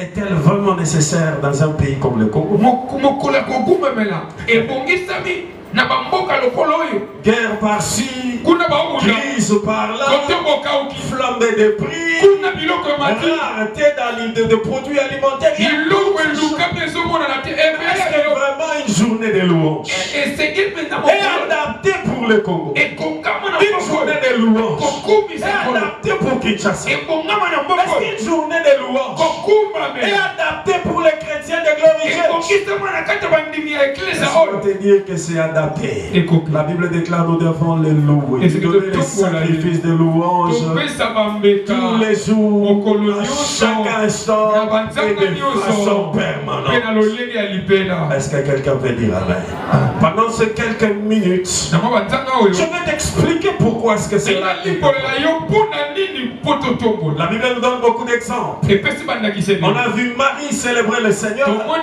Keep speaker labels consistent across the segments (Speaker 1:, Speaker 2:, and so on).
Speaker 1: est-elle vraiment nécessaire dans un pays comme le Congo? Guerre par-ci, crise par-là, flambée de prix, rareté de produits alimentaires. Est-ce vraiment une journée de louange est adaptée pour le Congo? Une journée de louange est adaptée pour Kinshasa? Est-ce qu'une journée de louange est adaptée pour les chrétiens de glorifier? Laisse-moi te dire que c'est adapté. La Bible déclare nous devons les louer, donner les sacrifices de louange tous les jours, à chaque instant et de façon permanente. Est-ce que quelqu'un peut dire amen? Pendant ces quelques minutes, je vais t'expliquer pourquoi est-ce que c'est là. La Bible nous donne beaucoup d'exemples. On a vu Marie célébrer le Seigneur quand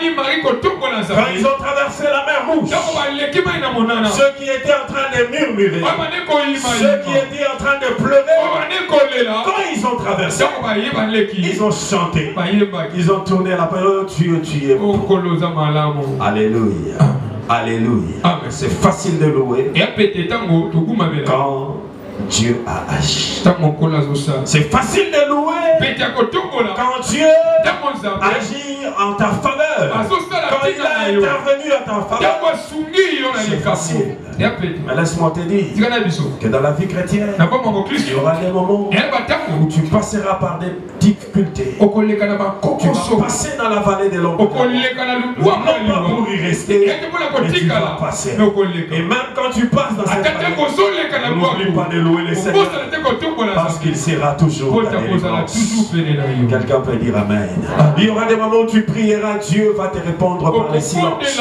Speaker 1: ils ont traversé la mer Rouge. Ceux qui étaient en train de murmurer, ceux qui étaient en train de pleurer, quand ils ont traversé, ils ont chanté, ils ont tourné la parole. Dieu, tu es bon. Alléluia. Alléluia. C'est facile de louer quand Dieu a agi. C'est facile de louer quand Dieu agit en ta faveur. Quand il a intervenu en ta faveur, c'est facile. Mais laisse-moi te dire que dans la vie chrétienne, il y aura des moments où tu passeras par des difficultés. Tu vas passer dans la vallée de l'ombre. Non pas pour y rester, mais tu vas passer. Et même quand tu passes dans cette vallée, n'oublie pas de louer le Seigneur, parce qu'il sera toujours ta délivrance. Quelqu'un peut dire amen. Il y aura des moments où tu prieras, Dieu va te répondre par les silences.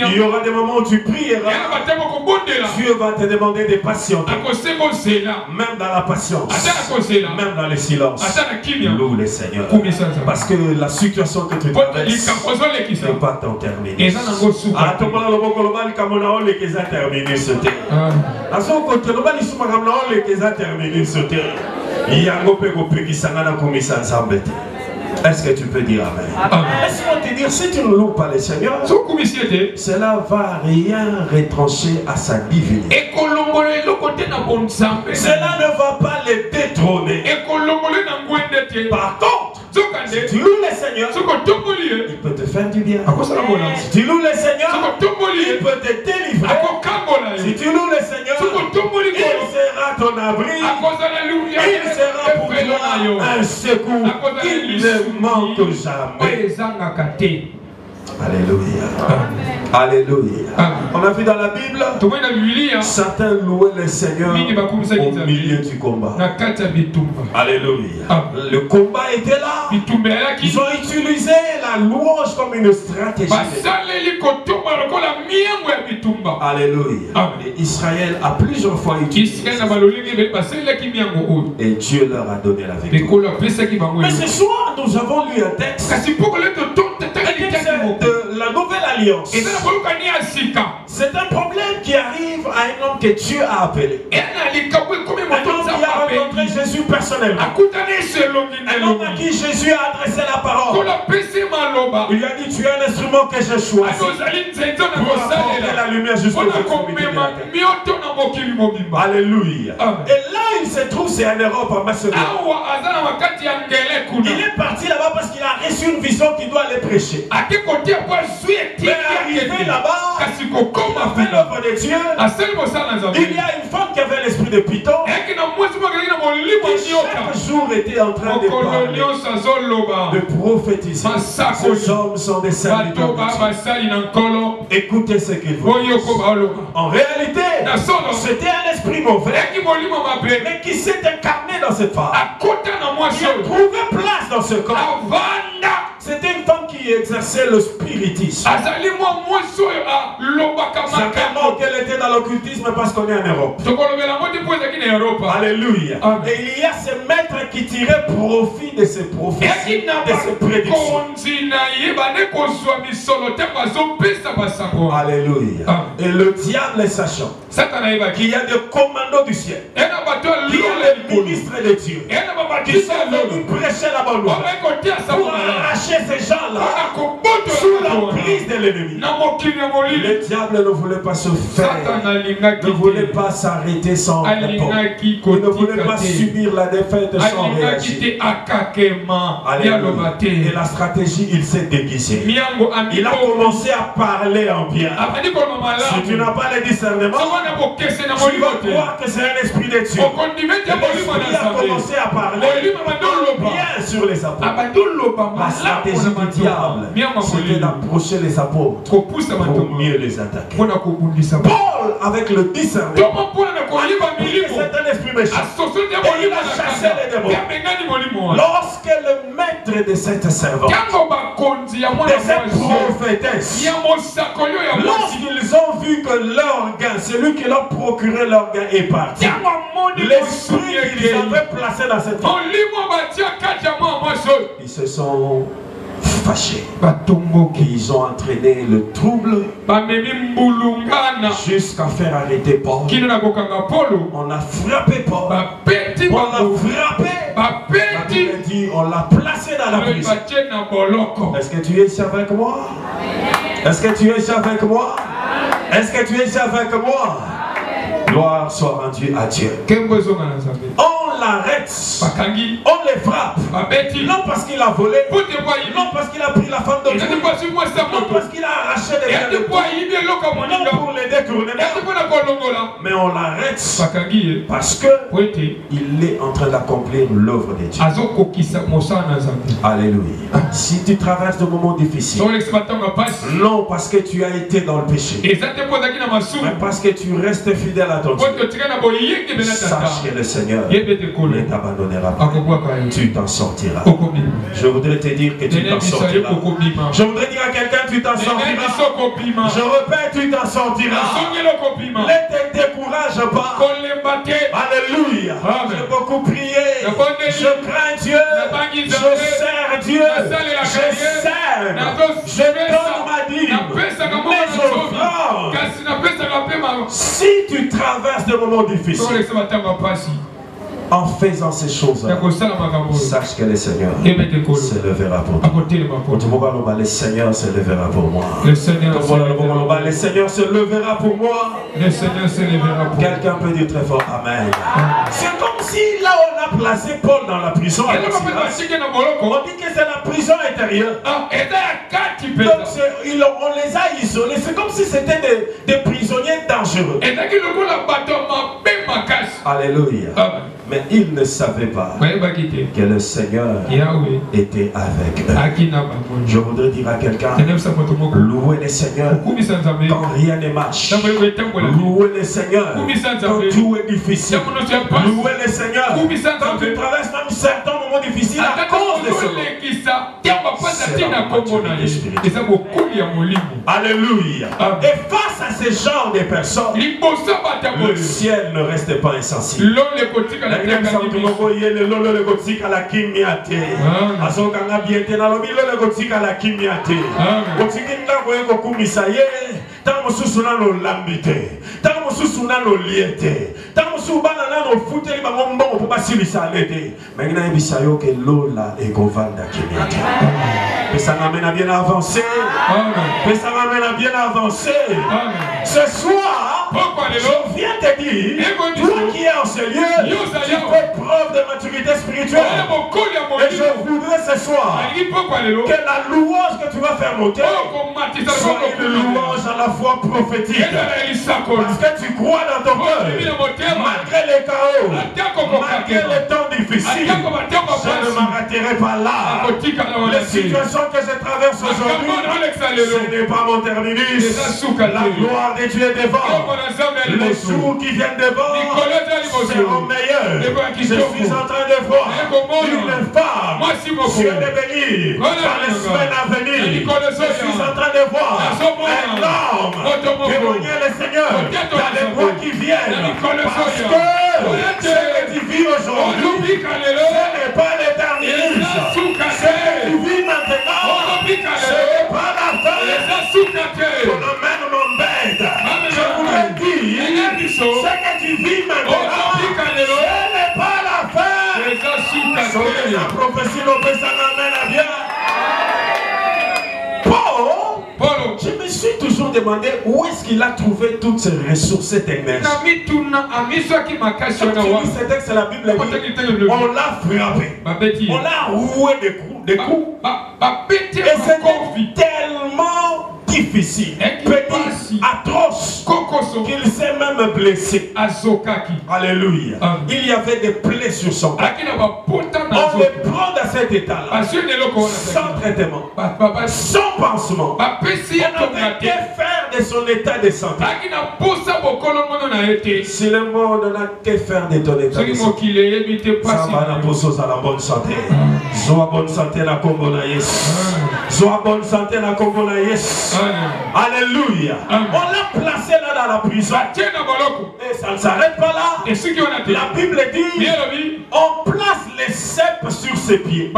Speaker 1: Il y aura des moments où tu prieras, Dieu va te demander de patienter. Même dans la patience, même dans les silences, loue le Seigneur. Parce que la situation que tu traverses n'est pas tant terminée. Est-ce que tu peux dire amen? Laisse-moi te dire, si tu ne loues pas le Seigneur, cela va rien retrancher à sa divinité. Cela ne va pas le détrôner. Par contre, si tu loues le Seigneur, il peut te faire du bien. Si tu loues le Seigneur, il peut te délivrer. Si tu loues le Seigneur, il sera ton abri. Il sera pour toi un secours. Il ne manque jamais. Alléluia. Alléluia. On a vu dans la Bible, certains louaient le Seigneur au milieu du combat. Alléluia. Le combat était là. Ils ont utilisé la louange comme une stratégie. Alléluia. Et Israël a plusieurs fois utilisé. Et Dieu leur a donné la victoire. Mais ce soir, nous avons lu un texte de la nouvelle alliance. C'est un problème qui arrive à un homme que Dieu a appelé. Un homme qui a rencontré Jésus personnellement. Un homme à qui Jésus a adressé la parole. Il lui a dit, tu es un instrument que j'ai choisi pour apporter la lumière jusqu'au bout. Alléluia. Et là il se trouve, c'est en Europe, en Macédoine. Il est parti là-bas parce qu'il a reçu une vision qu'il doit aller prêcher. Mais arrivé là-bas, il a fait l'œuvre de Dieu. Il y a une femme qui avait l'esprit de Python, qui chaque jour était en train de parler, de prophétiser. Ces hommes sont des serviteurs de Dieu. Écoutez ce qu'ils vont dire. En réalité, c'était un esprit mauvais, mais qui s'est incarné dans cette femme, qui a trouvé place dans ce corps. C'était une femme qui exerçait le spiritisme. Certainement qu'elle était dans l'occultisme parce qu'on est en Europe. Alléluia. Et il y a ces maîtres qui tiraient profit de ces prophéties, de ces prédictions. Alléluia. Et le diable, sachant qu'il y a des commandos du ciel, qu'il y a des ministres de Dieu qui sont venus prêcher la bonne nouvelle pour arracher ces gens-là sous l'emprise de l'ennemi. Le diable ne voulait pas se faire, ne voulait pas s'arrêter sans réponse. Il ne voulait pas subir la défaite sans réagir. Alléluia. Et la stratégie, il s'est déguisé. Il a commencé à parler en bien. Si tu n'as pas le discernement, tu vas croire que c'est un esprit de Dieu. L'esprit a commencé à parler bien sur les apôtres. La stratégie du diable, c'était d'approcher les apôtres pour mieux les attaquer. Paul, avec le discernement, c'est un esprit méchant. Et il a chassé les démons. Lorsque le maître de cette servante, de cette prophétesse, lorsqu'ils ont vu que leur gain, celui qui leur procurait leur gain est parti, l'esprit qu'ils avaient placé dans cette femme, ils se sont fâchés. Ils ont entraîné le trouble jusqu'à faire arrêter Paul. On a frappé Paul. On l'a frappé. La Bible dit on l'a placé dans la prison. Est-ce que tu es ici avec moi? Est-ce que tu es ici avec moi? Est-ce que tu es ici avec moi? Gloire soit rendue à Dieu. On l'arrête, on les frappe, non parce qu'il a volé, non parce qu'il a pris la femme d'autrui, non parce qu'il a arraché des biens, non pour les détourner, mais on l'arrête parce qu'il est en train d'accomplir l'œuvre de Dieu. Alléluia. Si tu traverses de moments difficiles, non parce que tu as été dans le péché, mais parce que tu restes fidèle à ton Dieu, sache que le Seigneur ne t'abandonnera pas. Tu t'en sortiras. Je voudrais te dire que tu t'en sortiras. Je voudrais dire à quelqu'un, tu t'en sortiras. Je répète, tu t'en sortiras. Ne te décourage pas. Alléluia. J'ai beaucoup prié. Je crains Dieu. Je sers Dieu. Je sers. Je donne ma dîme. Mes offrandes. Si tu traverses des moments difficiles, en faisant ces choses, sache que le Seigneur se lèvera pour toi. Le Seigneur se lèvera pour moi. Le Seigneur se lèvera pour moi. Quelqu'un peut dire très fort Amen. C'est comme si là on a placé Paul dans la prison. On dit que c'est la prison intérieure. Donc on les a isolés. C'est comme si c'était des prisonniers dangereux. Alléluia. Mais ils ne savaient pas que le Seigneur était avec eux. Je voudrais dire à quelqu'un, louez le Seigneur quand rien ne marche. Louez le Seigneur quand tout est difficile. Louez le Seigneur quand tu traverses même certains moments difficiles à cause de cela. C'est la maturité spirituelle. Alléluia. Et face à ce genre de personnes, le ciel ne reste pas insensible. Ça m'amène à bien avancer. Ça m'amène à bien avancer. Ce soir, je viens te dire, toi qui es en ce lieu, tu fais preuve de maturité spirituelle. Et je voudrais ce soir que la louange que tu vas faire monter soit une louange à la fois prophétique. Parce que tu crois dans ton cœur, malgré les chaos, malgré les temps difficiles, je ne m'arrêterai pas là. Les situations que je traverse aujourd'hui, ce n'est pas mon terminus. La gloire de Dieu est devant. Les jours qui viennent devant seront meilleurs. Je suis en train de voir une femme Dieu est béni dans les semaines à venir. Je suis en train de voir un homme témoigner le Seigneur dans les mois qui viennent. Parce que La prophétie nous peut s'en amener à bien. Paul, je me suis toujours demandé où est-ce qu'il a trouvé toutes ces ressources, cette énergie. Ce texte, la Bible dit, on l'a frappé, on l'a roué des coups, et c'était tellement difficile, petit, atroce, qu'il s'est même blessé. Alléluia. Il y avait des plaies sur son corps. On le prend dans cet état-là, sans traitement, sans pansement. On n'avait qu'à faire de son état de santé. Si le monde n'a qu'à faire de ton état de santé, ça va la pousser à la bonne santé. Sois bonne santé la Congola yes. Sois bonne santé la Congola yes. Alléluia. On l'a placé là dans la prison. Et ça ne s'arrête pas là. La Bible dit, on place les cèpes sur ses pieds.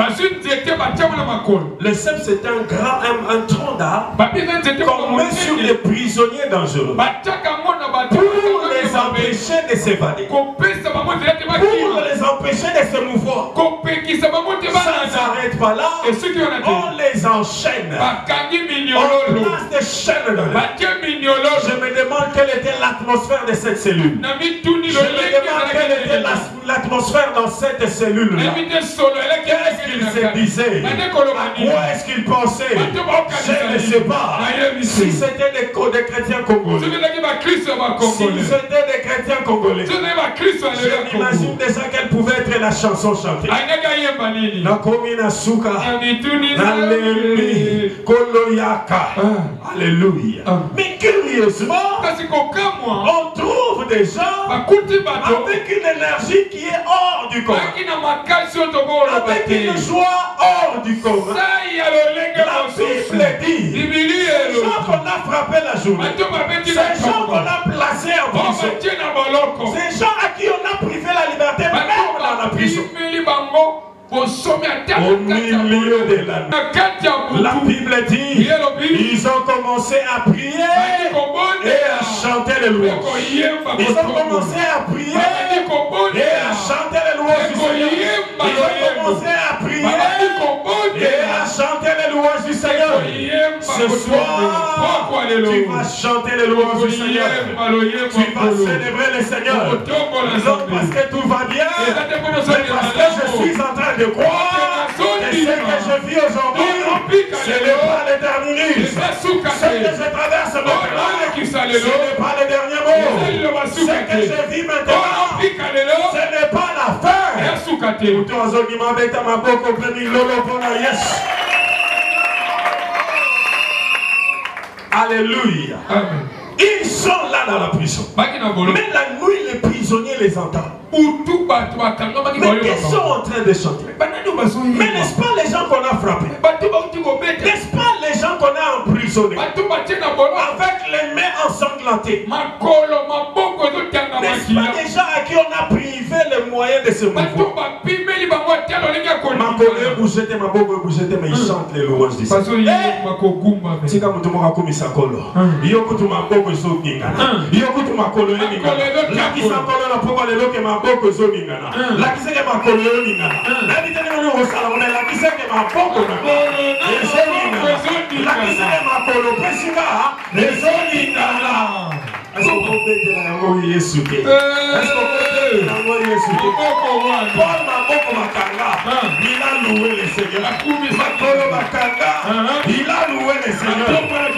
Speaker 1: Le cèpe c'est un grand, un tronc d'arbre qu'on met sur les prisonniers dangereux pour les empêcher de s'évader, pour les empêcher de se mouvoir. Ça ne s'arrête pas là. On les enchaîne. On place des chaînes dans eux. Je me demande quelle était l'atmosphère de cette cellule. Je me demande quelle était l'atmosphère dans cette cellule-là. Qu'est-ce qu'ils se disaient? À quoi est-ce qu'ils pensaient? Je ne sais pas. Si c'était des chrétiens congolais, si c'était des chrétiens congolais, je m'imagine déjà quelle pouvait être la chanson chantée. Alléluia. Mais curieusement, on trouve des gens avec une énergie qui est hors du commun, avec une joie hors du commun. La Bible dit, ces gens qu'on a frappé la journée, ces gens qu'on a placés en prison, ces gens à qui on a privé la liberté même dans la prison, au milieu de la nuit, la Bible dit, ils ont commencé à prier et à chanter les louanges. Ils ont commencé à prier et à chanter les louanges du Seigneur. Ils ont commencé à prier et à chanter les louanges du Seigneur. Ce soir, tu vas chanter les louanges du Seigneur. Tu vas célébrer le Seigneur. Non parce que tout va bien, mais parce que je suis en train de croire que ce que je vis aujourd'hui, ce n'est pas l'éternisme. Ce que je traverse maintenant, ce n'est pas le dernier mot. Ce que je vis maintenant, ce n'est pas la fin. Alléluia. Ils sont là dans la prison. Mais la nuit, les prisonniers les entendent. Mais qu'ils sont en train de chanter. Mais n'est-ce pas les gens qu'on a frappés? N'est-ce pas les gens qu'on a emprisonnés avec les mains ensanglantées? N'est-ce pas les gens à qui on a privé les moyens de se mouvoir? Mais ils chantent les louanges du Seigneur. Est-ce qu'on peut dire la langue Yesu? Est-ce qu'on peut dire la langue Yesu? Paul Maboko Makanga, il a loué le Seigneur. Makolo Makanga, il a loué le Seigneur.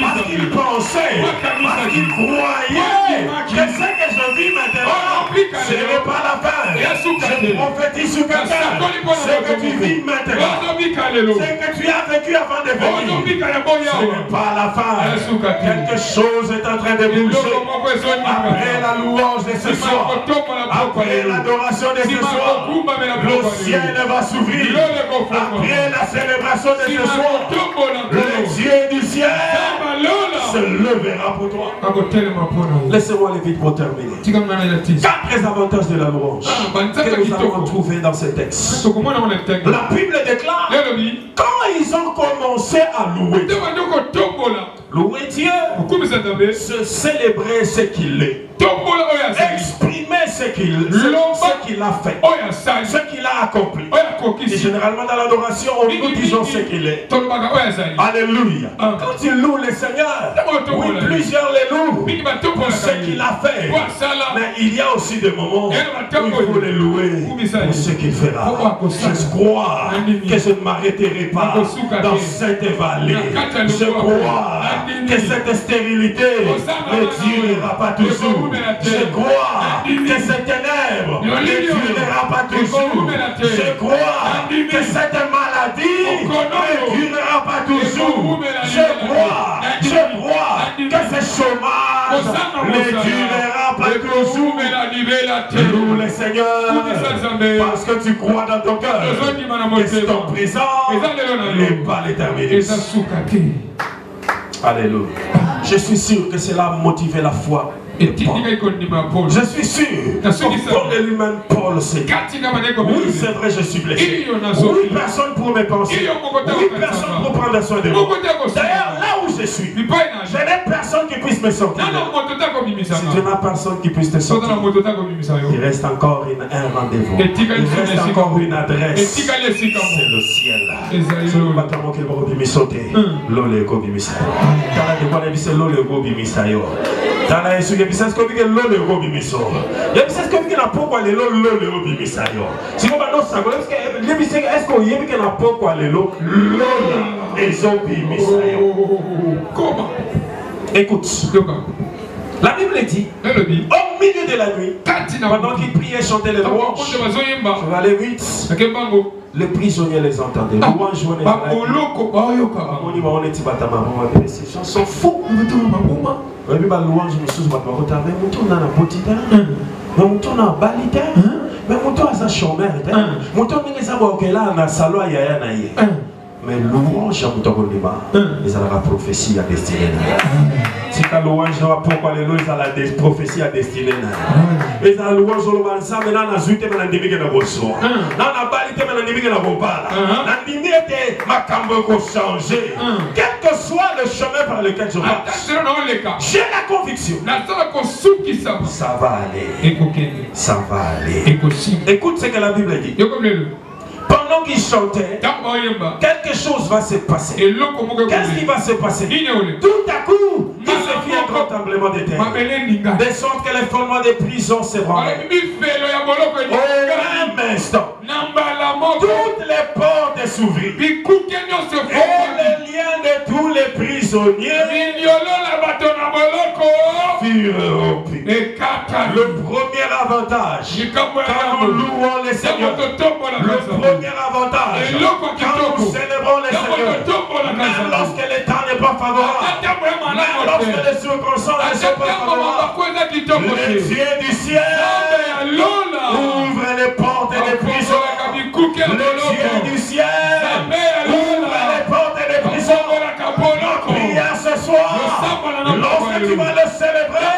Speaker 1: Parce qu'il pensait, parce qu'il croyait que ce que je vis maintenant, ce n'est pas la fin. Je prophétise sur quelqu'un. Ce que tu vis maintenant, ce que tu as vécu avant de venir, ce n'est pas la fin. Quelque chose est en train de bouger. Après la louange de ce soir, après l'adoration de ce soir, le ciel va s'ouvrir. Après la célébration de ce soir, les yeux du ciel se levera pour toi. Laissez-moi aller vite pour terminer. 4 avantages de la louange que nous allons trouver dans ce texte. La Bible déclare, quand ils ont commencé à louer Dieu, se célébrer ce qu'il est, exprimer ce qu'il a fait, ce qu'il a a accompli. Et généralement dans l'adoration, nous disons ce qu'il est. Alléluia. Quand tu loues le Seigneur, oui, plusieurs les louent pour ce qu'il a fait. Mais il y a aussi des moments où il faut les louer pour ce qu'il fera. Je crois que je ne m'arrêterai pas dans cette vallée. Je crois que cette stérilité ne durera pas toujours. Je crois que cette ténèbre ne durera pas toujours. Je crois que cette maladie ne durera pas toujours. Je crois que ce chômage ne durera pas toujours. Loue le Seigneur parce que tu crois dans ton cœur que ton présent n'est pas l'éternité. Alléluia. Je suis sûr que cela a motivé la foi. Je suis sûr, comme de lui-même, Paul s'est dit. Oui, c'est vrai, je suis blessé. Oui, personne pour me penser. Oui, personne pour prendre soin de moi. D'ailleurs, là où je suis, je n'ai personne qui puisse me sortir. Si tu n'as personne qui puisse te sortir, il reste encore un rendez-vous. Il reste encore une adresse. C'est le ciel. C'est le bâtiment qui va me sauter. L'ole go bimisayo. Tala de quoi c'est l'ole go bimisayo. Tala est bisas ko bige lole go bimiso. Ya bisas ko bige na poko le lole go bimisayo. Si mo ba no sango est-ce que le bisas est-ce que yebi ke na poko le lole ezo bimisayo. Comment? Écoute. La Bible dit, au milieu de la nuit, pendant qu'ils priaient, chantaient les louanges, je vais aller vite, les prisonniers les entendaient. Louange, ces chansons fous. Et puis, louange, nous sommes mais louange à Moutogonima, ils ont la prophétie à destinée. Si la louange n'a pas pourquoi les louanges à la prophétie à destinée. Mais la louange au Lobansa, mais là, on a zouté, mais on a dit que nous sommes. Là, on a balité, mais on a dit que nous sommes pas. On a dit que ma cambo va changer. Quel que soit le chemin par lequel je passe, j'ai la conviction. Ça va aller. Ça va aller. Écoute ce que la Bible dit. Pendant qu'ils chantaient, quelque chose va se passer. Qu'est-ce qui va se passer? Tout à coup, il se fit un grand tremblement de terre. De sorte que les fondements des prisons se branlaient. Au même instant, toutes les portes s'ouvrirent. Et les liens de tous les prisonniers furent rompus. Le premier avantage, quand nous louons les seigneurs, le premier avantage, quand nous célébrons les seigneurs, même lorsque le temps n'est pas favorable, même lorsque les circonstances ne sont pas favorables, le Dieu du ciel ouvre les portes des prisons. Le Dieu du ciel ouvre les portes des prisons. Prière ce soir, lorsque tu vas le célébrer,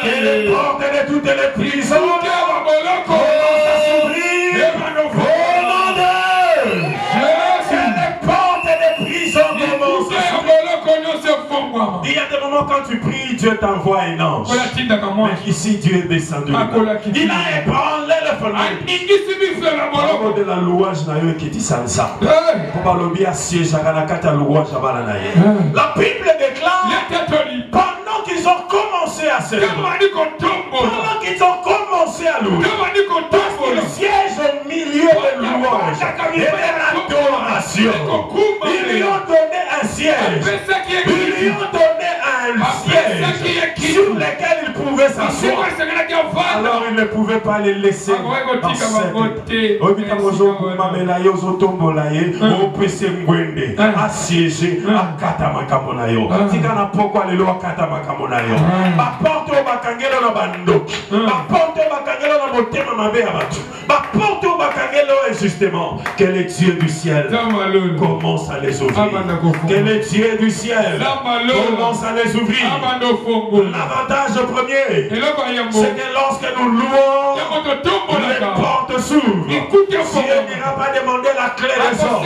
Speaker 1: que les portes de toutes les prisons commencent à s'ouvrir. Au nom de Jésus, que les portes des prisons commencent à s'ouvrir. Il y a des moments quand tu pries, Dieu t'envoie un ange. Mais ici, Dieu est descendu. Il a ébranlé le fondement. Parole de la louange qui dit ça. Pour le siège à la louange la Bible déclare pendant qu'ils ont commencé à célébrer, pendant qu'ils ont commencé à louer, parce qu'ils siègent au milieu de louange et de l'adoration, ils lui ont donné un siège, ils lui ont donné un siège sur lequel ils pouvaient s'asseoir. Alors ils ne pouvaient pas les laisser dans cette assiégé à Katamakamonayo. Si tu as pourquoi les lois Katamakamonayo. Ma porte au Bakangelo na Bando. Ma porte au Bakangelo na Motema Mabeabatu. Ma porte au Bakangelo est justement que les dieux du ciel commencent à les ouvrir. Que les dieux du ciel commencent à les ouvrir. L'avantage premier, c'est que lorsque nous louons, les portes s'ouvrent. Dieu n'ira pas demander la clé des hommes.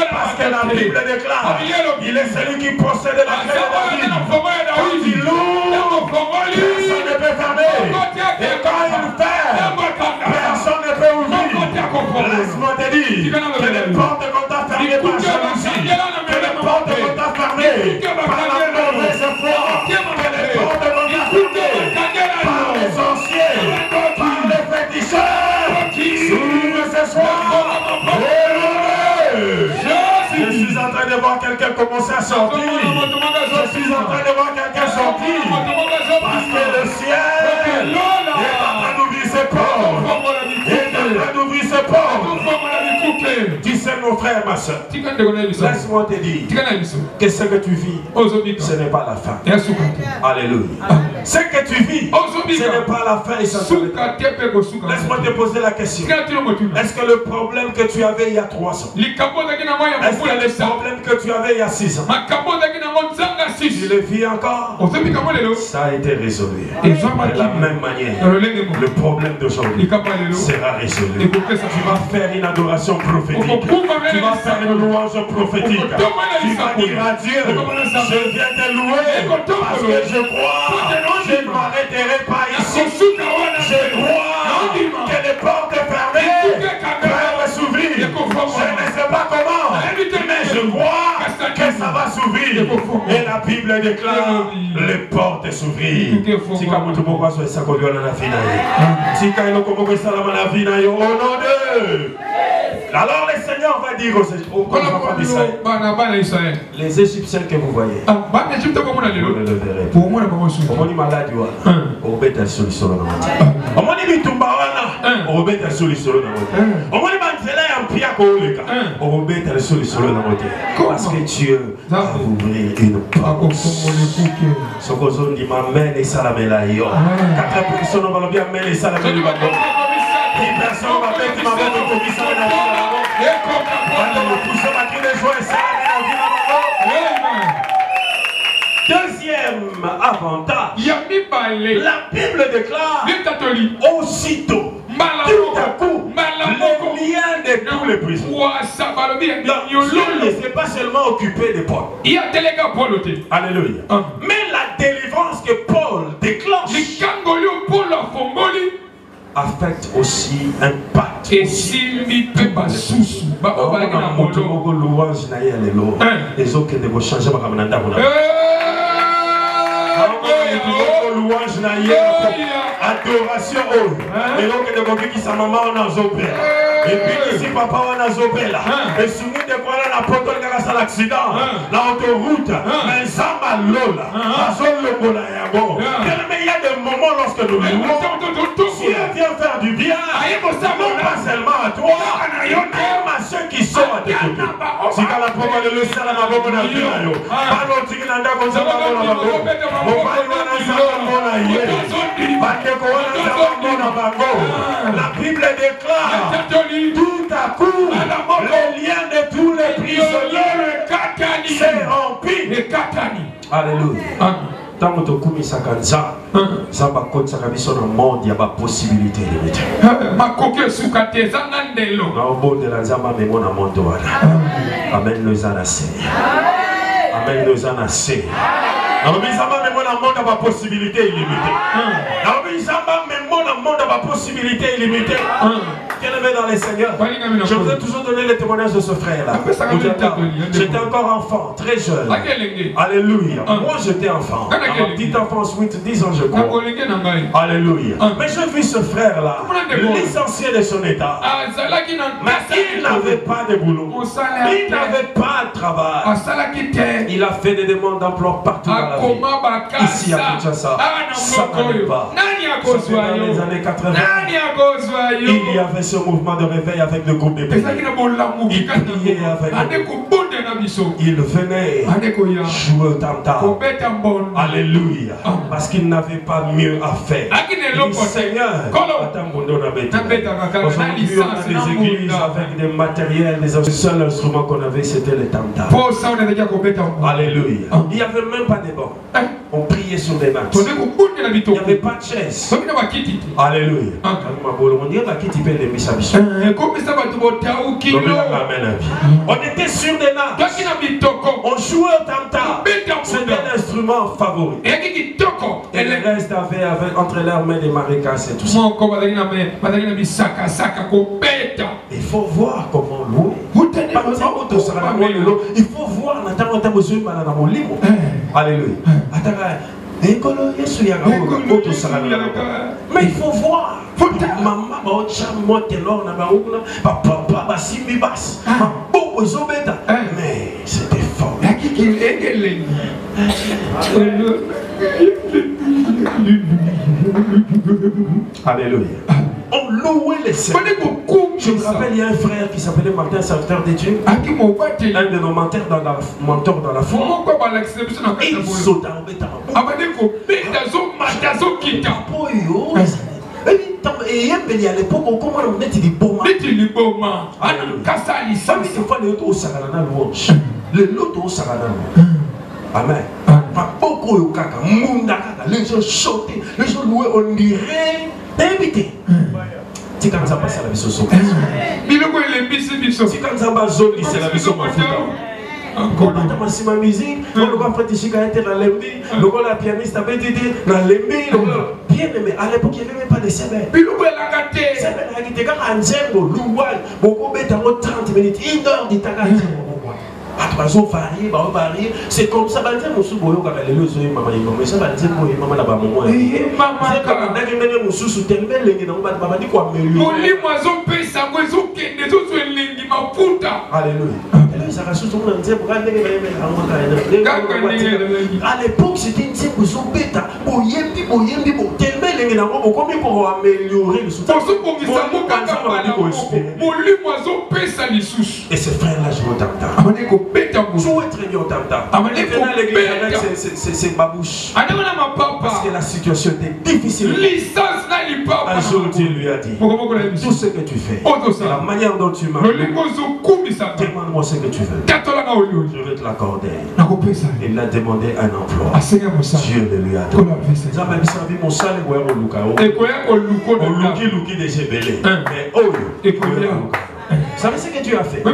Speaker 1: Parce que la Bible déclare, il est celui qui possède la clé de David. Quand il loue, personne ne peut fermer. Et quand il ferme, personne ne peut ouvrir. dit que les portes qu'on t'a fermées par jalousie, que les portes qu'on t'a fermées par la mauvaise foi, que les portes qu'on t'a fermées par les sorciers, par les féticheurs, s'ouvrent ce soir. Je suis en train de voir quelqu'un commencer à sortir. Je suis en train de voir quelqu'un sortir. Parce que le ciel est en train d'ouvrir ses portes. Il est en train d'ouvrir ses portes. Tu sais mon frère, ma soeur, laisse-moi te dire que ce que tu vis, ce n'est pas la fin. Alléluia. Ce que tu vis, ce n'est pas la fin. Laisse-moi te poser la question. Est-ce que le problème que tu avais il y a 3 ans, est-ce que le problème que tu avais il y a 6 ans, tu le vis encore? Ça a été résolu. De la même manière, le problème d'aujourd'hui sera résolu. Tu vas faire une adoration prophétique. Tu vas faire une louange prophétique. Tu vas dire à Dieu, je viens te louer parce que je crois, je ne m'arrêterai pas ici. Je crois que les portes fermées peuvent s'ouvrir. Je ne sais pas comment, mais je crois que ça va s'ouvrir. Et la Bible déclare les portes s'ouvrir. Si kamutu moko so esa kolio na fina ye. Si kaino komoko esa la fina yo au nom de. Alors le Seigneur va dire aux Israël, les Égyptiens que vous voyez, vous ne le verrez pas. On dit malade, on va être sur le sol. On dit tumbawana, on va être sur le sol. On dit manzela en pia koleka, on va être sur le sol. Parce que Dieu va ouvrir une porte. Ce que je dis, ma main est salamela yo. 4 personnes vont bien mêler salamela yo. 10 personnes vont mettre ma main au coquille salamela yo. Deuxième avantage, la Bible déclare aussitôt, tout à coup, le lien de tous les prisonniers. Dieu ne s'est pas seulement occupé de Paul. Alléluia. Mais la délivrance que Paul déclenche affecte aussi, impacte aussi. Louange na yele lo. Ezo que de changer ma kamanda kuna. Louange na yele. Adoration oh. Et donc de boki qui sa maman on a zopé. Et puis ici papa on a zopé là. Et souvenez de quoi là la poto grâce à l'accident. La autoroute. Mais ça m'a lola. La zone le bona yabo. Mais il y a des moments lorsque nous louons. Dieu vient faire du bien. Non pas seulement à toi. Même à ceux qui sont à tes côtés. Si tu as la parole de le salut à ma bonne vie. Parlons de Tiganda comme ça. La Bible déclare tout à coup le lien de tous les prisonniers s'est rempli. Alléluia. Tant que tu as kanza, ça va continuer sur le monde, il y a pas possibilité limitée. Ma coquille sous kate zangandelo. Na obo de la zamba me mona mondo wala. Amen nous anase. Amen nous anase. Na obo zamba me mona mondo ba possibilité illimitée. Na obo zamba me mona mondo ba possibilité illimitée. Bien-aimé dans les Seigneurs, je voudrais toujours donner le témoignage de ce frère-là. J'étais encore enfant, très jeune. Alléluia. Moi j'étais enfant. Dans ma petite enfance, 8-10 ans je crois. Alléluia. Mais je vis ce frère-là, licencié de son état. Mais il n'avait pas de boulot. Il n'avait pas de travail. Il a fait des demandes d'emploi partout dans la ville. Ici à Kinshasa. Ça n'allait pas. C'était dans les années 80. Il y avait ce mouvement de réveil avec le groupe des pays. Il priait avec nous. Il venait jouer au tam-tam. Alléluia. Parce qu'il n'avait pas mieux à faire. Il dit Seigneur, aujourd'hui on a des églises avec des matériels. Le seul instrument qu'on avait c'était le tam-tam. Alléluia. Il n'y avait même pas de banc. On priait sur des mattes. Il n'y avait pas de chaise. Alléluia. On était sur des nattes. On jouait au tam-tam. C'était l'instrument favori. Et le reste avait entre leurs mains des maracas et tout ça. Et faut voir comment louer. Il faut voir. Alléluia. Mais il faut voir. Maman, moi, ténor, papa, mais c'était fort. Alléluia. On louait les Seigneurs. Je me rappelle, il y a un frère qui s'appelait Martin, serviteur de Dieu. Un de nos mentors dans la foi. Il saute en et à l'époque, on commence à mettre des bombes. Amen. Les gens chantaient, les gens louaient, on dirait invité. C'est quand ça passe à la mission. C'est quand ça passe à la mission. Quand on a ma musique, on a fait des choses dans l'embi, le pianiste avait dit dans l'embi, bien aimé. À l'époque, il n'y avait même pas de semaine. Puis le gars, il a gagné. Quand on a beaucoup de 30 minutes, 1 heure de temps. C'est comme ça, maman, mais ça va dire maman là-bas, maman. À l'époque, c'était une type de bêta. Et ce frère-là, je jouer très bien au tam-tam. C'est babouche. Parce que la situation était difficile. Un jour, Dieu lui a dit, tout ce que tu fais, la manière dont tu marches, demande-moi ce que tu veux. Je vais te l'accorder. Il a demandé un emploi. Dieu le lui a donné. Vous savez ce que Dieu a fait? Dans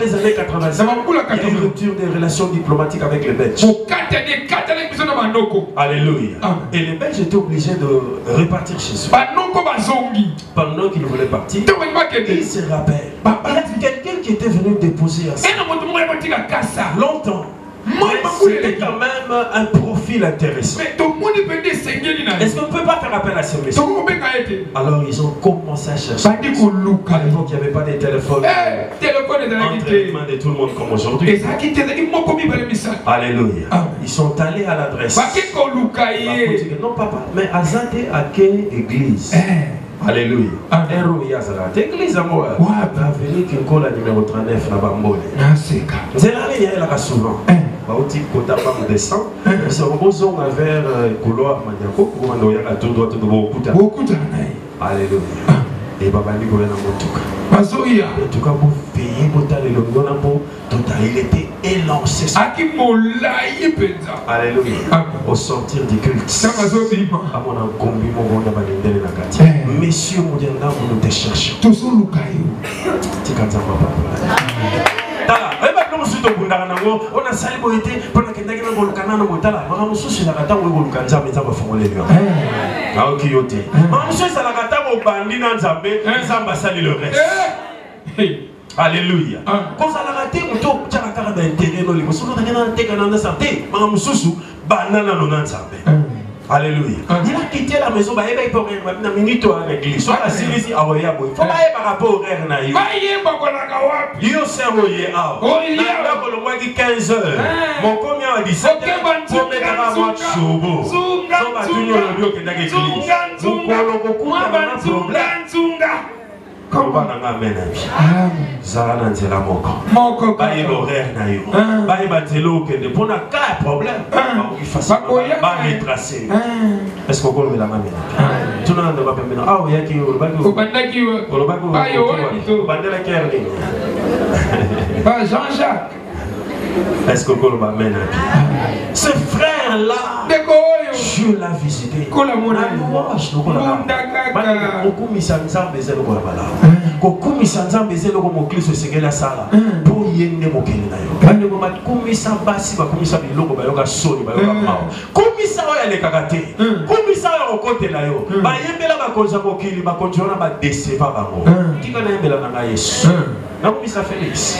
Speaker 1: les années 80, il y a une rupture des relations diplomatiques avec les Belges. Alléluia. Et les Belges étaient obligés de repartir chez eux. Pendant qu'ils voulaient partir, ils se rappellent. Il y a quelqu'un qui était venu déposer à ça. Longtemps. C'était quand même un profil intéressant. Est-ce qu'on ne peut pas faire appel à ces messieurs? Alors ils ont commencé à chercher. À l'époque, il n'y avait pas de téléphone entre les mains de tout le monde comme aujourd'hui. Alléluia. Ils sont allés à l'adresse. Non papa, mais Azate à quelle église? Alléluia. Église à moi. Avenue Kinkola numéro 39 là-bas. C'est là il y a là souvent. Bauti kota pas descend. C'est un beau zone vers couloir Maniako. Où on doit tout droit tout beaucoup. Alléluia. Et Baba dit qu'on a motuka. En tout cas pour payer pour t'aller le bon amour, il était élancé. Alléluia. Au sortir du culte. À mon encombi mon bon abalindele na kati. Messieurs Moudianda, nous te cherchons. Toujours Lukayo. Tikata papa. On a sali boité pendant que ndaki na bolukana na motala mama mususu na kata wo bolukanza meza ba fongole lio ah ok yote mama mususu na kata bo bandi na nzambe nzamba sali le reste alléluia quand ça la raté muto tchaka kaka ba intérêt no libo solo na teka na santé mama mususu banana no na nzambe. Alléluia. Il a quitté la maison, il a pour une minute à l'église. Soit la série, il faut pas par rapport au rêve. Il y a un cerveau, il y a 15 heures. Mon combien a dit 7 heures pour mettre à moi Chobo. Comment on a amené Zalana nzela moko. Baye l'horaire na yo. Baye batelo que de pour na cas problème. Il faut ça. Baye tracé. Est-ce qu'on peut la mamie? Tout le monde va pas maintenant. Ah oui, il y a qui au bac. Au bac baye au bandela kerni. Pas Jean-Jacques. Est-ce qu'on peut la mamie? Ce frère-là, Dieu l'a visité. les karaté. Kumisa au côté là yo. Ba yembela ba konza mokili ba konjona ba déceva bango. Tika na yembela na Yesu. Na kumisa Félix.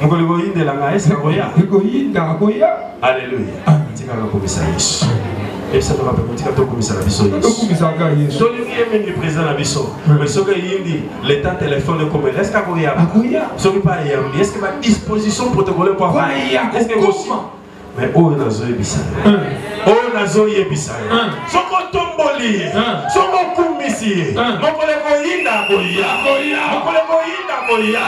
Speaker 1: Ngoli go yinde la nga esa goya. Go yinda goya. Alléluia. Tika na kumisa Yesu. Et ça va permettre de commissaire la biso. Yesu. Donc il est président la biso. Mais ce que il l'état téléphone comme est-ce qu'il y a ce qui pas est-ce que ma disposition protocolaire pour avoir est-ce que aussi mais oh nazo ebisa. Oh nazo ebisa. Soko tomboli. Soko kumisi. Mokole koyinda koya. Mokole koyinda koya.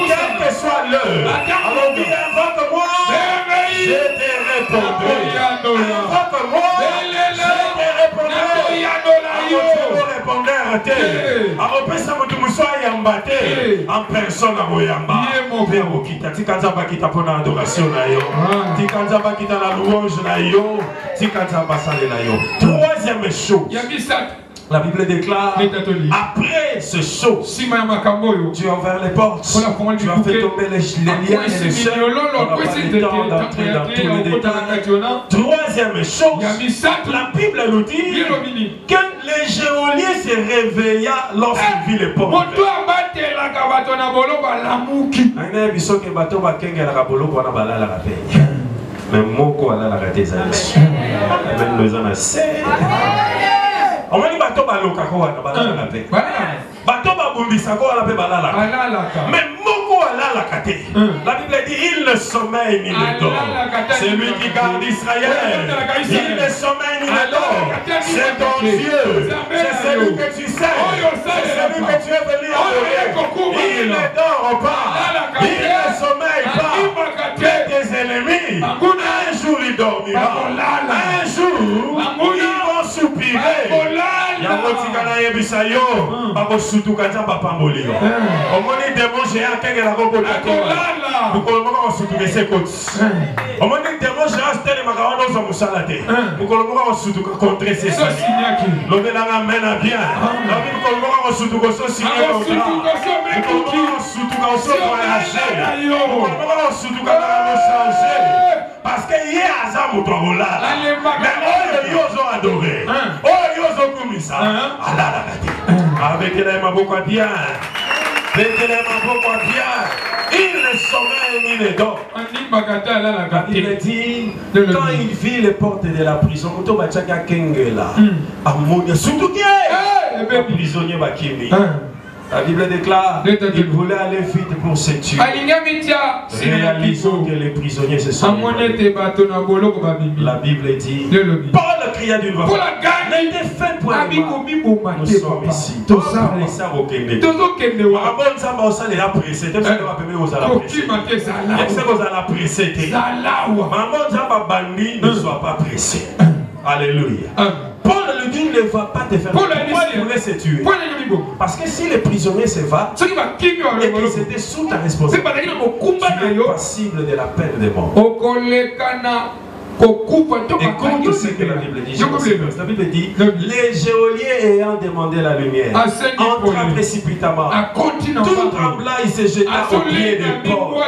Speaker 1: Quelle que soit l'heure. Alors dis invoque-moi. Je te répondrai. Invoque-moi. En personne à Boyamba. Père Okita, Tikanzaba kita pour l'adoration na yo. Tikanzaba kita la louange na yo. Tikanzaba salé na yo. Troisième chose. La Bible déclare, après ce saut, tu as ouvert les portes, tu as fait tomber les liens et les chaînes, on n'a pas le temps d'entrer dans tous les détails. Troisième chose, la Bible nous dit que les geôliers se réveilla lorsqu'ils vit les portes. Mais moko ala la raté ça. Même nous en assez. On m'a dit bateau baloka ko wana balala la paix. Bateau babumbisa ko ala paix balala. Mais moko ala la kate. La Bible dit il ne sommeille ni ne dort. C'est lui qui garde Israël. Il ne sommeille ni ne dort. C'est ton Dieu. C'est celui que tu sais. C'est celui que tu es venu adorer. Il ne dort pas. Il ne sommeille pas. Tes ennemis. Un jour il dormira. Un jour ils vont soupirer. Yamotikana yebisayo, babo sutu kaza papa molio. Omoni démon géant kengela boko takola. Bukolo moko sutu kese koti. Omoni démon géant stele makaono zo musalate. Bukolo moko sutu ka contrer ces signes. Lobela nga mena bien. Lobi bukolo moko sutu ko so signer contrat. Bukolo moko sutu ka so voyager. Bukolo moko sutu ka changer. Parce que hier azamu tobola. Mais oh yo zo adoré. Oh yo zo kumisa. Allah la avec les mains beaucoup bien. Avec les mains beaucoup bien. Il ne sommeille ni ne dort. Il dit quand il vit les portes de la prison, Moto Bachaka Kengela. Amonia surtout que prisonnier Bakimi. La Bible déclare qu'il voulait aller vite pour se tuer. Réalisons que les prisonniers se sont évanouis. La Bible dit Paul cria d'une voix forte. N'ayez fait point de mal. Nous sommes ici. Nous sommes au Kende. Nous sommes la précédée. Nous sommes la précédée. Ne sois pas pressé. Alléluia. Paul lui dit ne va pas te faire. Pourquoi il voulait se tuer? Parce que si les prisonniers se vont et qu'ils étaient sous ta responsabilité, tu es passible de la peine de mort. Écoute ce que la Bible dit. La Bible dit les geôliers ayant demandé la lumière entra précipitamment. Tout tremblant, il se jeta au pied de Paul.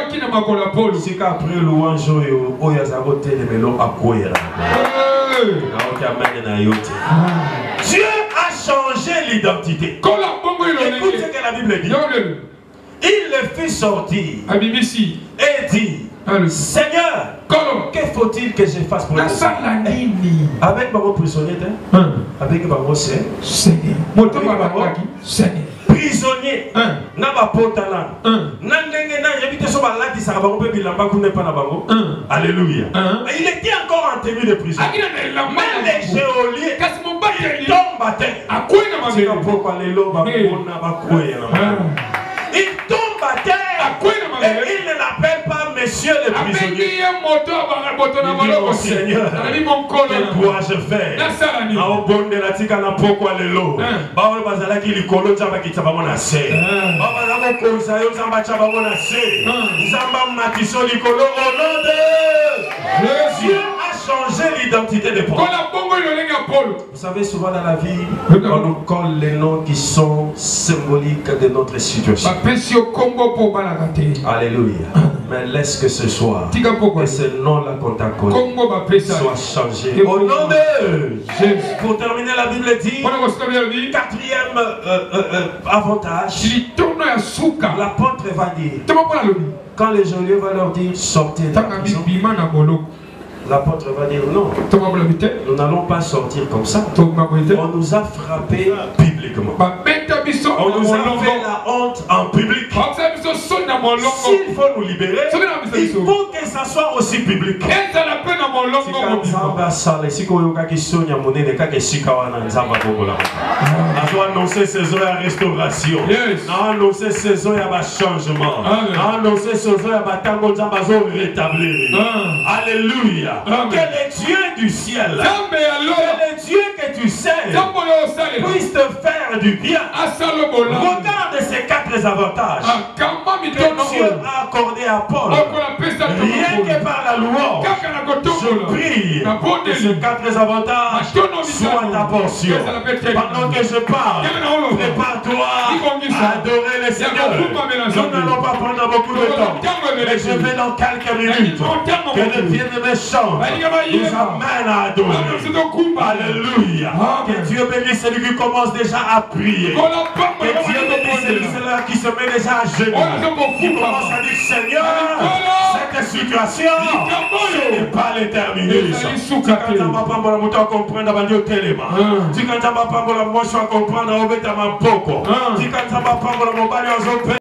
Speaker 1: C'est qu'après louange, Dieu a changé l'identité. Écoute ce que la Bible dit. Il le fit sortir et dit Seigneur, que faut-il que je fasse pour toi? Avec mon prisonnier, avec mon Seigneur, prisonnier, n'a pas potala. Alléluia. Il était encore en tenue de prison. Même les geôliers tombent à terre. Il tombe à terre. Et il ne l'appelle pas monsieur le prisonnier. Il dit mon Seigneur, que dois-je faire? Dieu a changé l'identité de Paul. Vous savez, souvent dans la vie, on nous colle les noms qui sont symboliques de notre situation. Alléluia. Mais laisse que ce soir, que ce nom-là qu'on t'a connu soit changé. Au nom de Jésus. Pour terminer, la Bible dit, quatrième avantage, l'apôtre va dire, quand les geôliers vont leur dire, sortez de la prison, l'apôtre va dire non, nous n'allons pas sortir comme ça. On nous a frappé publiquement. On nous a fait la honte en public. S'il faut nous libérer, il faut que ça soit aussi public. On doit annoncer ces heures à restauration. On annoncer ces heures à changement. On annoncer ces heures à rétablir. Alléluia. Que les dieux du ciel, que les dieux que tu sais, puissent te faire du bien. Regarde ces 4 avantages que Dieu a accordé à Paul. Rien que par la louange, je prie que ces 4 avantages soient ta portion. Pendant que je parle, prépare-toi à adorer le Seigneur. Nous n'allons pas prendre beaucoup de temps, mais je vais dans quelques minutes que le bien-aimé chante nous amène à adorer. Alléluia. Que Dieu bénisse celui qui commence déjà à prier. Que Dieu bénisse celui qui se met déjà à genoux. Qui commence à dire, Seigneur, cette situation, ce n'est pas l'éternité. Si quand tu vas pas me comprendre, tu vas comprendre,